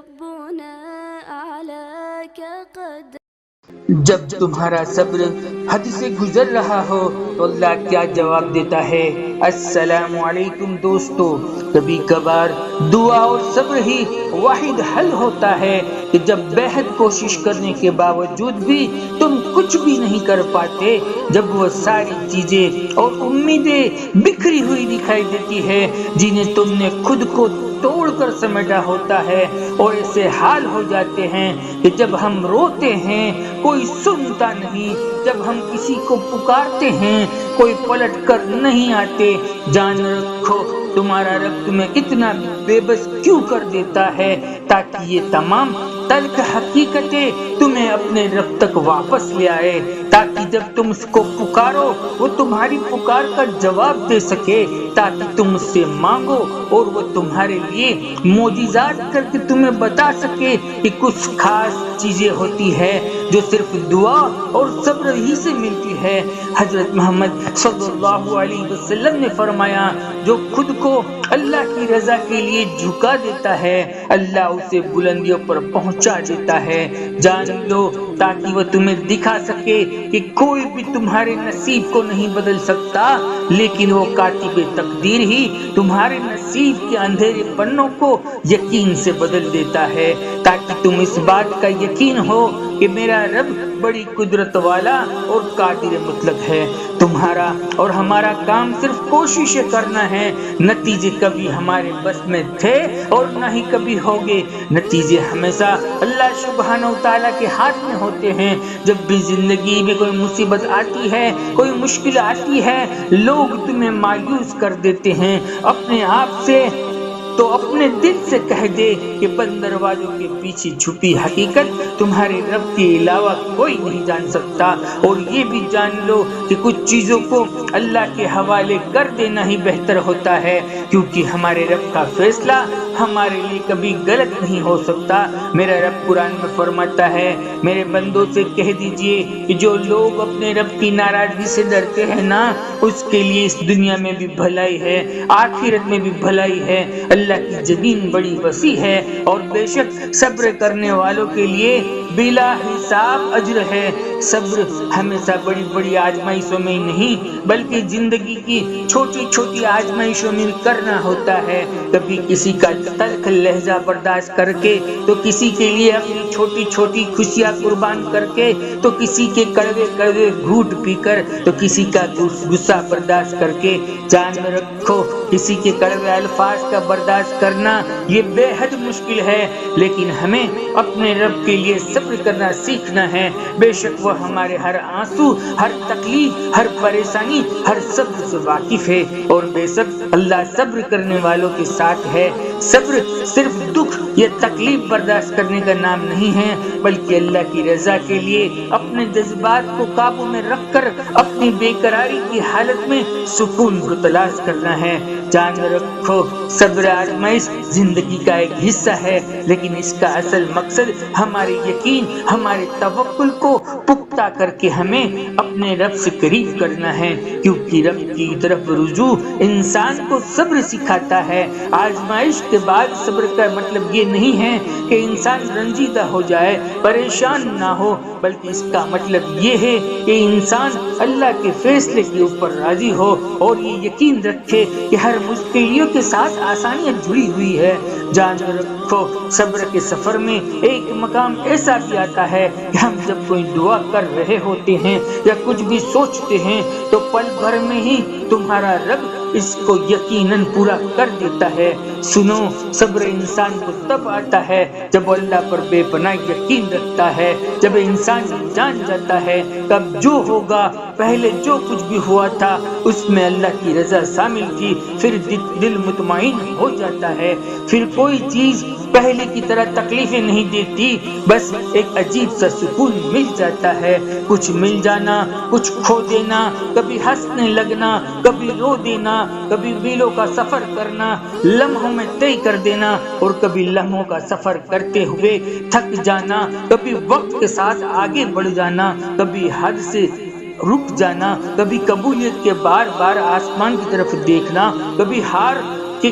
ربنا أعلاك قدر. جب تمہارا صبر حد سے گزر رہا ہو تو اللہ کیا جواب دیتا ہے؟ السلام علیکم دوستو، کبھی کبھار دعا اور صبر ہی واحد حل ہوتا ہے کہ جب بے حد کوشش کرنے کے باوجود بھی تم کچھ بھی نہیں کر پاتے، جب وہ ساری چیزیں اور امیدیں بکھری ہوئی دکھائی دیتی ہے جنہیں تم نے خود کو توڑ کر سمیٹا ہوتا ہے، اور ایسے حال ہو جاتے ہیں کہ جب ہم روتے ہیں کوئی سنتا نہیں، جب ہم کسی کو پکارتے ہیں کوئی پلٹ کر نہیں آتے، جان رکھو تمہارا رب تمہیں اتنا بے بس کیوں کر دیتا ہے تاکہ یہ تمام تلخ حقیقتیں تمہیں اپنے رب تک واپس لے آئے، تاکہ جب تم اس کو پکارو وہ تمہاری پکار کا جواب دے سکے، تاکہ تم اس سے مانگو اور وہ تمہارے لیے معجزات کر کے تمہیں بتا سکے کہ کچھ خاص چیزیں ہوتی ہے جو صرف دعا اور صبر ہی سے ملتی ہے۔ حضرت محمد صلی اللہ علیہ وسلم نے فرمایا، جو خود کو اللہ کی رضا کے لیے جھکا دیتا ہے اللہ اسے بلندیوں پر پہنچا دیتا ہے۔ جان لو تاکہ وہ تمہیں دکھا سکے کہ کوئی بھی تمہارے نصیب کو نہیں بدل سکتا، لیکن وہ کاتب تقدیر ہی تمہارے نصیب کے اندھیرے پنوں کو یقین سے بدل دیتا ہے، تاکہ تم اس بات کا یقین ہو کہ میرا رب بڑی قدرت والا اور قادر مطلق ہے۔ تمہارا اور ہمارا کام صرف کوشش کرنا ہے، نتیجے کبھی ہمارے بس میں تھے اور نہ ہی کبھی ہوگے، نتیجے ہمیشہ اللہ سبحانہ و تعالیٰ کے ہاتھ میں ہوتے ہیں۔ جب بھی زندگی میں کوئی مصیبت آتی ہے، کوئی مشکل آتی ہے، لوگ تمہیں مایوس کر دیتے ہیں، اپنے آپ سے تو اپنے دل سے کہہ دے کہ بند دروازوں کے پیچھے چھپی حقیقت تمہارے رب کے علاوہ کوئی نہیں جان سکتا، اور یہ بھی جان لو کہ کچھ چیزوں کو اللہ کے حوالے کر دینا ہی بہتر ہوتا ہے، کیونکہ ہمارے رب کا فیصلہ ہمارے لیے کبھی غلط نہیں ہو سکتا۔ میرا رب قرآن میں فرماتا ہے، میرے بندوں سے کہہ دیجئے کہ جو لوگ اپنے رب کی ناراضگی سے ڈرتے ہیں نا، اس کے لیے اس دنیا میں بھی بھلائی ہے، آخرت میں بھی بھلائی ہے۔ اللہ کی زمین بڑی وسیع ہے، اور بے شک صبر کرنے والوں کے لیے بلا حساب اجر ہے۔ صبر ہمیشہ بڑی بڑی آزمائشوں میں نہیں بلکہ زندگی کی چھوٹی چھوٹی آزمائشوں میں کرنا ہوتا ہے، کبھی کسی کا تلخ لہجہ برداشت کر کے، تو کسی کے لیے اپنی چھوٹی چھوٹی خوشیاں قربان کر کے، تو کسی کے کڑوے کڑوے گھونٹ پی کر، تو کسی کا غصہ برداشت کر کے۔ جان میں رکھو کسی کے کڑوے الفاظ کا برداشت کرنا یہ بے حد مشکل ہے، لیکن ہمیں اپنے رب کے لیے صبر کرنا سیکھنا ہے۔ بے شک وہ ہمارے ہر آنسو، ہر تکلیف، ہر پریشانی، ہر صبر سے واقف ہے، اور بے شک اللہ صبر کرنے والوں کے ساتھ ہے۔ صبر صرف دکھ یا تکلیف برداشت کرنے کا نام نہیں ہے، بلکہ اللہ کی رضا کے لیے اپنے جذبات کو قابو میں رکھ کر اپنی بے قراری کی حالت میں سکون کو تلاش کرنا ہے۔ جان رکھو صبر آزمائش زندگی کا ایک حصہ ہے، لیکن اس کا اصل مقصد ہمارے یقین، ہمارے توکل کو پختہ کر کے ہمیں اپنے رب سے قریب کرنا ہے، کیونکہ رب کی طرف رجوع انسان کو صبر سکھاتا ہے۔ آزمائش کے بعد صبر کا مطلب یہ نہیں ہے کہ انسان رنجیدہ ہو جائے، پریشان نہ ہو، بلکہ اس کا مطلب یہ ہے کہ انسان اللہ کے فیصلے کے اوپر راضی ہو، اور یہ یقین رکھے کہ ہر مشکلوں کے ساتھ آسانیاں جڑی ہوئی ہے۔ جان رکھو صبر کے سفر میں ایک مقام ایسا بھی آتا ہے کہ ہم جب کوئی دعا کر رہے ہوتے ہیں یا کچھ بھی سوچتے ہیں تو پل بھر میں ہی تمہارا رب اس کو یقیناً پورا کر دیتا ہے۔ سنو، صبر انسان کو تب آتا ہے جب اللہ پر بے پناہ یقین رکھتا ہے، جب انسان جان جاتا ہے کب جو ہوگا، پہلے جو کچھ بھی ہوا تھا اس میں اللہ کی رضا شامل تھی، پھر دل مطمئن ہو جاتا ہے، پھر کوئی چیز پہلے کی طرح تکلیفیں نہیں دیتی، بس ایک عجیب سا سکون مل جاتا ہے۔ کچھ مل جانا، کچھ کھو دینا، کبھی ہنسنے لگنا، کبھی رو دینا، کبھی میلوں کا سفر کرنا، لمحوں میں طے کر دینا، اور کبھی لمحوں کا سفر کرتے ہوئے تھک جانا، کبھی وقت کے ساتھ آگے بڑھ جانا، کبھی حد سے رک جانا، کبھی قبولیت کے بار بار آسمان کی طرف دیکھنا، کبھی ہار کے